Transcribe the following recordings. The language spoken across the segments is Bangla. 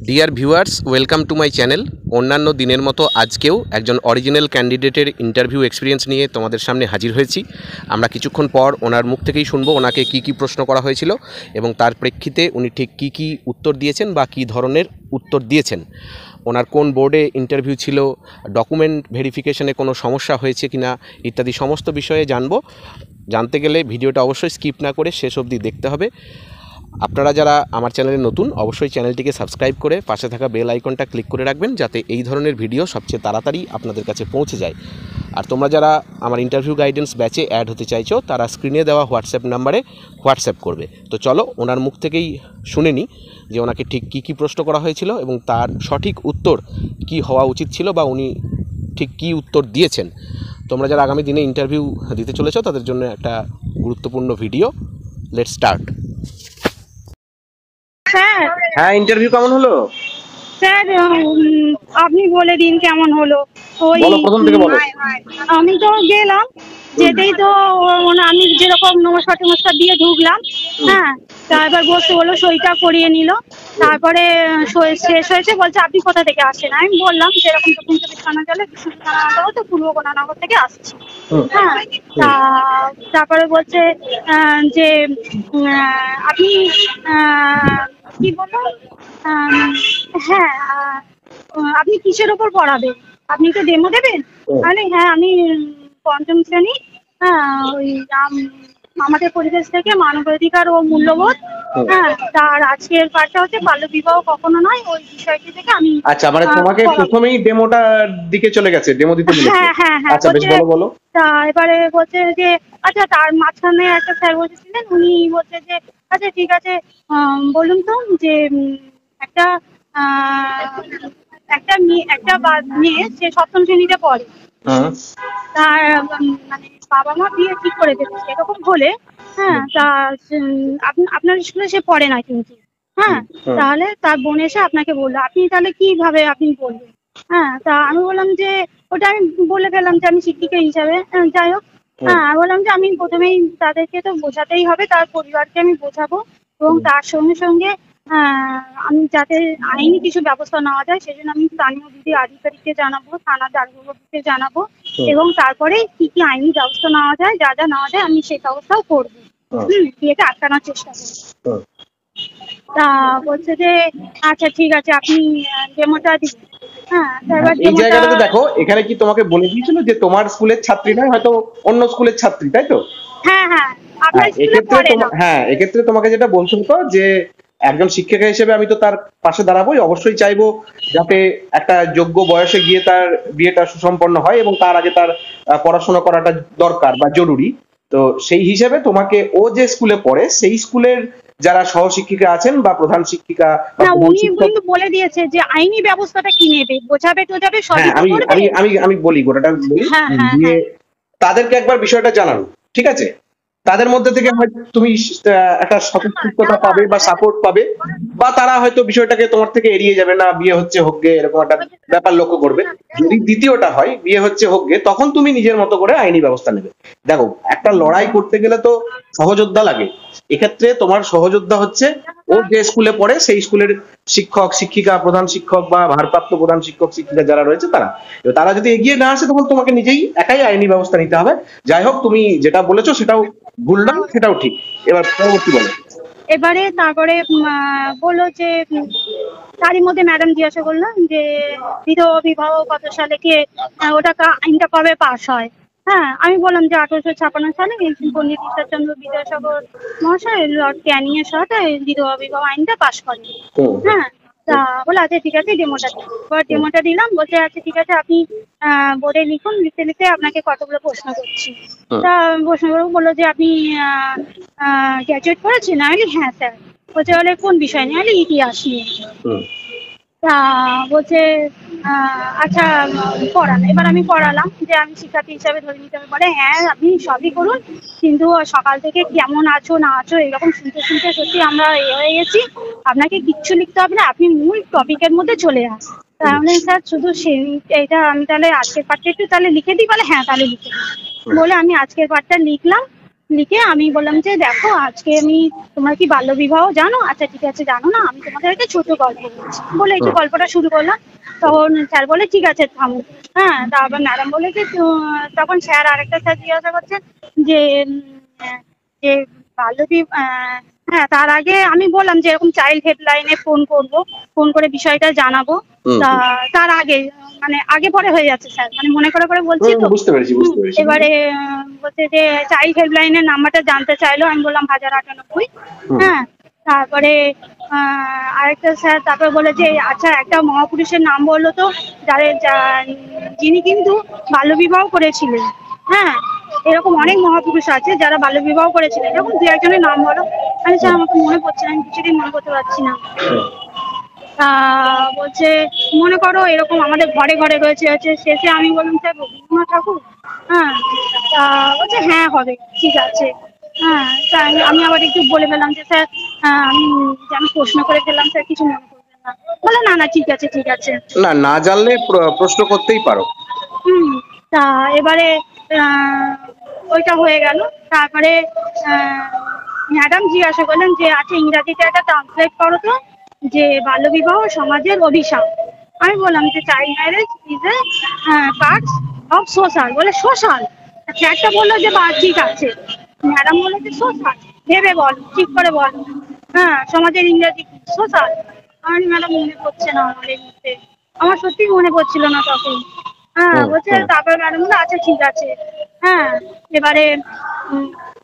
Dear viewers, welcome to my channel. অন্যান্য দিনের মতো আজকেও একজন অরিজিনাল ক্যান্ডিডেটের ইন্টারভিউ এক্সপিরিয়েন্স নিয়ে তোমাদের সামনে হাজির হয়েছি। আমরা কিছুক্ষণ পর ওনার মুখ থেকেই শুনবো ওনাকে কি কি প্রশ্ন করা হয়েছিল এবং তার প্রেক্ষিতে উনি ঠিক কি কি উত্তর দিয়েছেন বা কী ধরনের উত্তর দিয়েছেন। ওনার কোন বোর্ডে ইন্টারভিউ ছিল, ডকুমেন্ট ভেরিফিকেশনে কোনো সমস্যা হয়েছে কিনা ইত্যাদি সমস্ত বিষয়ে জানবো। জানতে গেলে ভিডিওটা অবশ্যই স্কিপ না করে শেষ অবধি দেখতে হবে। আপনারা যারা আমার চ্যানেলে নতুন, অবশ্যই চ্যানেলটিকে সাবস্ক্রাইব করে পাশে থাকা বেল আইকনটা ক্লিক করে রাখবেন, যাতে এই ধরনের ভিডিও সবচেয়ে তাড়াতাড়ি আপনাদের কাছে পৌঁছে যায়। আর তোমরা যারা আমার ইন্টারভিউ গাইডেন্স ব্যাচে অ্যাড হতে চাইছো, তারা স্ক্রিনে দেওয়া হোয়াটসঅ্যাপ নাম্বারে হোয়াটসঅ্যাপ করবে। তো চলো ওনার মুখ থেকেই শুনে নিই যে ওনাকে ঠিক কী কী প্রশ্ন করা হয়েছিল এবং তার সঠিক উত্তর কি হওয়া উচিত ছিল বা উনি ঠিক কী উত্তর দিয়েছেন। তোমরা যারা আগামী দিনে ইন্টারভিউ দিতে চলেছো তাদের জন্য একটা গুরুত্বপূর্ণ ভিডিও। Let's start. স্যার, হ্যাঁ, ইন্টারভিউ কেমন হলো? স্যার আপনি বলে দিন কেমন হলো। ওই বলো, প্রথম থেকে বলো। আমি তো গেলাম, যেতেই তো আমি যেরকম নমস্কার টমস্কার দিয়ে ঢুকলাম। হ্যাঁ, তারপর বসে বললো সইটা করিয়ে নিল। তারপরে শেষ হয়েছে, বলছে আপনি কোথা থেকে আসেন। আমি বললাম যেরকম দক্ষিণ চব্বিশ পরগনা জেলা বিষ্ণুপুর থানা তো পূর্ব কোনানগর থেকে আসছি। হ্যাঁ, তারপরে বলছে যে আপনি কি বললো, হ্যাঁ আপনি কিসের ওপর পড়াবেন, আপনি তো ডেমো দেবেন। তাহলে হ্যাঁ, আমি পঞ্চম শ্রেণী, হ্যাঁ ওই আমাদের পরিবেশ থেকে মানবাধিকার ও মূল্যবোধ, হ্যাঁ তার আজকের পাঠটা হচ্ছে বাল্য বিবাহ কখনো নয়, ওই বিষয়টি থেকে আমি। আচ্ছা, মানে তোমাকে প্রথমেই ডেমোটার দিকে চলে গেছে, ডেমো দিতে বলেছে। হ্যাঁ হ্যাঁ হ্যাঁ, আচ্ছা, বেশ, বলো বলো। তা এবারে বলছে যে আচ্ছা, তার মাঝখানে একটা স্যার বসেছিলেন, উনি বলছে যে আচ্ছা ঠিক আছে, বলুন তো যে একটা একটা মেয়ে সে সপ্তম শ্রেণীতে পড়ে, তার মানে বাবা মা বিয়ে ঠিক করে ফেলেছে এরকম হলে, হ্যাঁ তা আপনার স্কুলে সে পড়ে না কিন্তু, হ্যাঁ তাহলে তার বোন এসে আপনাকে বললো, আপনি তাহলে কিভাবে আপনি বলবেন। হ্যাঁ, তা আমি বললাম যে ওটা আমি বলে ফেললাম যে আমি শিক্ষিকা হিসাবে। যাই হোক, হ্যাঁ বললাম যে আমি প্রথমেই তাদেরকে তো বোঝাতেই হবে, তার পরিবারকে আমি বোঝাবো এবং তার সঙ্গে সঙ্গে আমি যাতে আইনি কিছু ব্যবস্থা নেওয়া যায় সেজন্য আমি স্থানীয় বিধি আধিকারিককে জানাবো, থানা দারোগাকে জানাবো এবং তারপরে কি কি আইনি ব্যবস্থা নেওয়া যায়, যা যা নেওয়া যায় আমি সেই ব্যবস্থাও করবো। বিয়েটা আটকানোর চেষ্টা করবো। তা বলছে যে আচ্ছা ঠিক আছে, আপনি ডেমোটা দিন। এই জায়গাটাতে দেখো, এখানে কি তোমাকে বলে দিয়েছিল যে তোমার স্কুলের ছাত্রী নয়, হয়তো অন্য স্কুলের ছাত্রী, তাই তো? হ্যাঁ হ্যাঁ, এক্ষেত্রে তোমাকে যেটা বলতে হতো যে একজন শিক্ষিকা হিসেবে আমি তো তার পাশে দাঁড়াবোই, অবশ্যই চাইবো যাতে একটা যোগ্য বয়সে গিয়ে তার বিয়েটা সুসম্পন্ন হয় এবং তার আগে তার পড়াশোনা করাটা দরকার বা জরুরি। তো সেই হিসেবে তোমাকে ও যে স্কুলে পড়ে সেই স্কুলের যারা সহশিক্ষিকা আছেন বা প্রধান শিক্ষিকা, উনি কিন্তু বলে দিয়েছে যে আইনি ব্যবস্থাটা কি নেবে, বোঝাবে টোঝাবে সবই করবে। আমি বলি, গোটাটা বলি। তাদেরকে একবার বিষয়টা জানানো, ঠিক আছে? তাদের মধ্যে থেকে হয়তো তুমি একটা সতর্কতা পাবে বা সাপোর্ট পাবে, বা তারা হয়তো বিষয়টাকে তোমার থেকে এড়িয়ে যাবে না, বিয়ে হচ্ছে হোক গে এরকম একটা ব্যাপার লক্ষ্য করবে। যদি দ্বিতীয়টা হয় বিয়ে হচ্ছে হোক গে, তখন তুমি নিজের মতো করে আইনি ব্যবস্থা নেবে। দেখো, একটা লড়াই করতে গেলে তো সহযোদ্ধা লাগে। এক্ষেত্রে তোমার সহযোদ্ধা হচ্ছে ও যে স্কুলে পড়ে সেই স্কুলের শিক্ষক শিক্ষিকা, প্রধান শিক্ষক বা ভারপ্রাপ্ত প্রধান শিক্ষক শিক্ষিকা যারা রয়েছে তারা। তারা যদি এগিয়ে না আসে তখন তোমাকে নিজেই একাই আইনি ব্যবস্থা নিতে হবে। যাই হোক, তুমি যেটা বলেছো সেটাও ভুল না, সেটাও ঠিক। এবার পরবর্তী বলো। এবারে তারপরে বললো যে তারই মধ্যে ম্যাডাম জিজ্ঞাসা করলাম যে বিধবা বিবাহ কত সালে কে ওটা আইনটা কবে পাস হয়। হ্যাঁ, আমি বললাম যে 1856 সালে পণ্ডিত ঈশ্বরচন্দ্র বিদ্যাসাগর মহাশয় লর্ড ক্যানিংয়ের সাথে বিধবা বিবাহ আইনটা পাস করেন। হ্যাঁ, তা বলে আচ্ছা ঠিক আছে, ডেমোটা দিন। ডেমোটা দিলাম, বলছে আচ্ছা ঠিক আছে, আপনি বোর্ডে লিখুন। লিখতে লিখতে আপনাকে কতগুলো প্রশ্ন করছি। তা প্রশ্নগুলো বললো যে আপনি গ্র্যাজুয়েট করেছেন। আমি হ্যাঁ স্যার। বলছে বলে কোন বিষয় নিয়ে? আমি ইতিহাস নিয়ে। তা বলছে আচ্ছা পড়ান। এবার আমি পড়ালাম যে আমি শিক্ষার্থী হিসাবে ধরে নিতে হবে। বলে হ্যাঁ আপনি সবই করুন, কিন্তু সকাল থেকে কেমন আছো না আছো এরকম শুনতে শুনতে সত্যি আমরা হয়ে গেছি, আপনাকে কিচ্ছু লিখতে হবে না, আপনি মূল টপিকের মধ্যে চলে আসুন। তাহলে স্যার শুধু এইটা আমি তাহলে আজকের পার্টটা একটু তাহলে লিখে দিই। বলে হ্যাঁ তাহলে লিখে দিই। বলে আমি আজকের পার্টটা লিখলাম। লিখে আমি বললাম যে দেখো আজকে আমি, তোমরা কি বাল্যবিবাহ জানো? আচ্ছা ঠিক আছে, জানো না, আমি তোমাদেরকে ছোট গল্প বলছি বলে একটু গল্পটা শুরু করলাম। তখন স্যার বলে ঠিক আছে থামো। হ্যাঁ, তারপর ম্যাডাম বলে যে তখন স্যার আরেকটা স্যার জিজ্ঞাসা করছেন যে যে হ্যাঁ, তার আগে আমি বললাম যে এরকম চাইল্ড হেল্পলাইনে ফোন করে বিষয়টা জানাবো। তা তার আগে মানে আগে পরে হয়ে যাচ্ছে স্যার, মানে মনে করে করে বলছি তো। বুঝতে পেরেছি। এবারে বলছে যে চাইল্ড হেল্পলাইনের নাম্বারটা জানতে চাইলো, আমি বললাম 1098। হ্যাঁ, তারপরে আরেকটা স্যার তারপরে বলে যে আচ্ছা একটা মহাপুরুষের নাম বললো তো, যিনি কিন্তু বাল্যবিবাহ করেছিলেন। হ্যাঁ, এরকম অনেক মহাপুরুষ আছে যারা বাল্যবিবাহ করেছিলেন, এরকম দু একজনের নাম বলো। আমি স্যার আমাকে মনে পড়ছে না, আমি কিছুতেই মনে করতে পারছি না। বলছে মনে করো এরকম আমাদের ঘরে ঘরে রয়েছে। শেষে আমি বললাম স্যার রবীন্দ্রনাথ ঠাকুর। হ্যাঁ, তা বলছে হ্যাঁ হবে, ঠিক আছে। হ্যাঁ, তা আমি আবার একটু বলে ফেললাম যে স্যার আমি প্রশ্ন করে ফেললাম, স্যার কিছু মনে করবেন না। বলে না না ঠিক আছে ঠিক আছে। না জানলে প্রশ্ন করতেই পারো। তা এবারে ওইটা হয়ে গেল। তারপরে ম্যাডাম জিজ্ঞাসা করলেন যে আচ্ছা ইংরাজিতে একটা ট্রান্সলেট করো তো, যে বাল্যবিবাহ সমাজের অভিশাপ। আমি বললাম যে child marriage is a part of social. বলে সোশ্যাল? একটা বললো যে বা ঠিক আছে, ম্যাডাম বললো যে সোশ্যাল, ভেবে বল, ঠিক করে বল। হ্যাঁ, সমাজের ইংরাজি সোশ্যাল। আমার ম্যাডাম মনে পড়ছে না আমার এই মুহূর্তে, আমার সত্যি মনে পড়ছিল না তখন। হ্যাঁ, বলছে তারপরে ম্যাডাম বললো আচ্ছা ঠিক আছে। হ্যাঁ, এবারে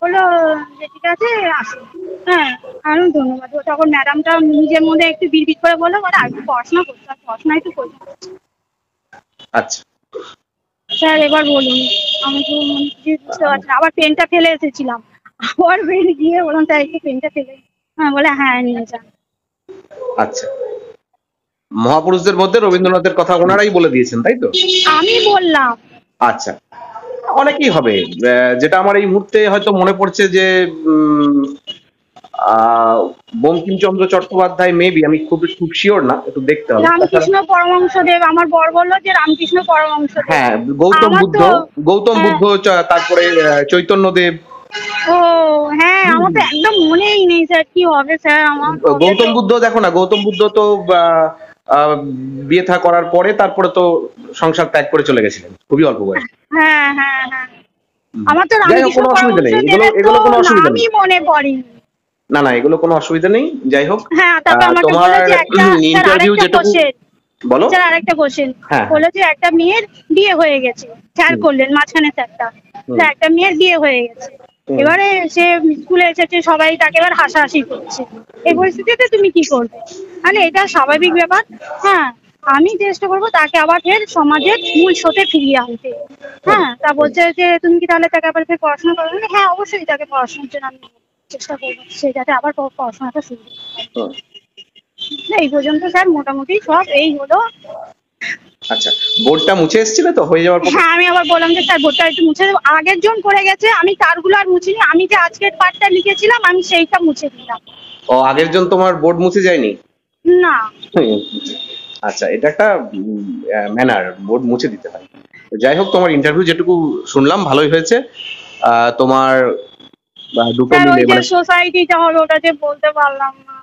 বললো যে ঠিক আছে আসো। হ্যাঁ, আমি ধন্যবাদ। তখন ম্যাডামটা নিজের মধ্যে একটু বিড়বিড় করে বললো আর একটু পড়াশোনা করতে হবে, পড়াশোনা একটু করতে হবে। আচ্ছা স্যার এবার বলুন, আমি তো কিছু বুঝতে পারছি না। আবার পেনটা ফেলে এসেছিলাম, আবার বেরিয়ে গিয়ে বললাম স্যার একটু পেনটা ফেলে। হ্যাঁ, বলে হ্যাঁ নিয়ে যান। আচ্ছা, মহাপুরুষদের মধ্যে রবীন্দ্রনাথের কথা ওনারাই বলে দিয়েছেন তাই তো? আমি বললাম। আচ্ছা, অনেকেই হবে। যেটা আমার এই মুহূর্তে হয়তো মনে পড়ছে যে বঙ্কিমচন্দ্র চট্টোপাধ্যায়, মেবি, আমি খুব শিওর না, একটু দেখতে হবে। রামকৃষ্ণ পরমহংসদেব, আমার বর বললো যে রামকৃষ্ণ পরমহংসদেব। হ্যাঁ, গৌতম বুদ্ধ, তারপরে চৈতন্যদেব। ও হ্যাঁ, আমার তো একদম মনেই নেই স্যার, কি হবে স্যার আমার। গৌতম বুদ্ধ দেখো না, গৌতম বুদ্ধ তো বিয়ে থা করার পরে তারপরে তো সংসার ত্যাগ করে চলে গেছিলেন খুবই অল্প বয়সে। হ্যাঁ হ্যাঁ হ্যাঁ, আমার তো যাই হোক, রামকৃষ্ণ কোনো অসুবিধা নেই, পরমহংসদেবের এগুলো কোনো অসুবিধা নেই। নামই মনে পড়েনি। না এগুলো কোনো অসুবিধা নেই। যাই হোক, হ্যাঁ, তারপর আমাকে তোমার বলে যে একটা ইন্টারভিউ যেটুকু বলো। স্যার আরেকটা কোশ্চেন হ্যাঁ, বলে যে একটা মেয়ের বিয়ে হয়ে গেছে, স্যার করলেন মাঝখানে স্যারটা, একটা মেয়ের বিয়ে হয়ে গেছে। এবারে সে স্কুলে এসেছে, সবাই তাকে এবার হাসাহাসি করছে। এই পরিস্থিতিতে তুমি কি করবে? মানে এটা স্বাভাবিক ব্যাপার। হ্যাঁ, আমি চেষ্টা করবো তাকে আবার ফের সমাজের মূল স্রোতে ফিরিয়ে আনতে। হ্যাঁ, তা বলছে যে তুমি কি তাহলে তাকে আবার ফের পড়াশোনা করবে? হ্যাঁ অবশ্যই, তাকে পড়াশোনার জন্য আমি চেষ্টা করবো, সে যাতে আবার পড়াশোনাটা শুরু করে। এই পর্যন্ত স্যার মোটামুটি সব এই হলো। আচ্ছা, বোর্ডটা মুছে এসেছিলে তো হয়ে যাওয়ার পর? হ্যাঁ, আমি আবার বললাম যে স্যার বোর্ডটা একটু মুছে দেবো। আগের জন করে গেছে, আমি তারগুলো আর মুছিনি। আমি যে আজকের পার্টটা লিখেছিলাম আমি সেইটা মুছে দিলাম। ও, আগের জন তোমার বোর্ড মুছে যায়নি? না। আচ্ছা, এটা একটা ম্যানার, বোর্ড মুছে দিতে হয়। যাই হোক, তোমার ইন্টারভিউ যেটুকু শুনলাম ভালোই হয়েছে। তোমার দুটো মিলে মানে সোসাইটিটা হবে, ওটা যে বলতে পারলাম না।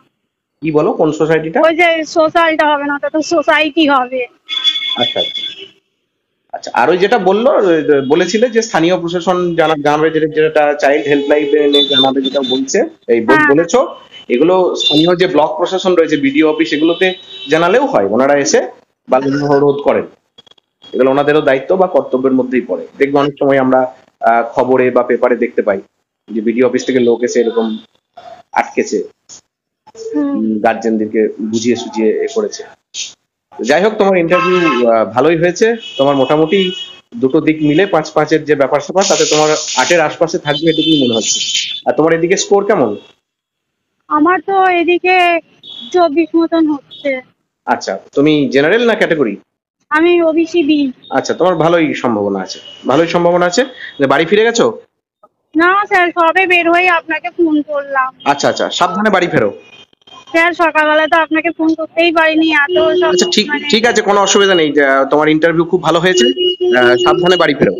কি বলো, কোন সোসাইটিটা? ওই যে সোশ্যালটা হবে না, ওটা তো সোসাইটি হবে। আচ্ছা আচ্ছা, আর ওই যেটা বলেছিলে যে স্থানীয় প্রশাসন জানাবে, যেটা চাইল্ড হেল্পলাইনে জানাবে, যেটা বলছে এই বলেছো, এগুলো স্থানীয় যে ব্লক প্রশাসন রয়েছে, বিডিও অফিস, এগুলোতে জানালেও হয়, ওনারা এসে বাল্যবিবাহ রোধ করেন। এগুলো ওনাদেরও দায়িত্ব বা কর্তব্যের মধ্যেই পড়ে। দেখবে অনেক সময় আমরা খবরে বা পেপারে দেখতে পাই যে বিডিও অফিস থেকে লোক এসে এরকম আটকেছে, গার্জেনদেরকে বুঝিয়ে সুঝিয়ে করেছে। যাই হোক, তোমার ইন্টারভিউ ভালোই হয়েছে। তোমার মোটামুটি দুটো দিক মিলে 5-5-এর যে ব্যাপার স্যাপার, তাতে তোমার 8-এর আশপাশে থাকবে এটুকুই মনে হচ্ছে। আর তোমার এদিকে স্কোর কেমন? আমার তো এদিকে 24 মতন হচ্ছে। আচ্ছা, তুমি জেনারেল না ক্যাটাগরি? আমি ওবিসি বি। আচ্ছা, তোমার ভালোই সম্ভাবনা আছে। বাড়ি ফিরে গেছো? না স্যার, সবে বের হয়ে আপনাকে ফোন করলাম। আচ্ছা, সাবধানে বাড়ি ফেরো। স্যার সকালবেলা তো আপনাকে ফোন করতেই পারিনি, এত সব। আচ্ছা, ঠিক আছে, কোনো অসুবিধা নেই। তোমার ইন্টারভিউ খুব ভালো হয়েছে, সাবধানে বাড়ি ফেরো।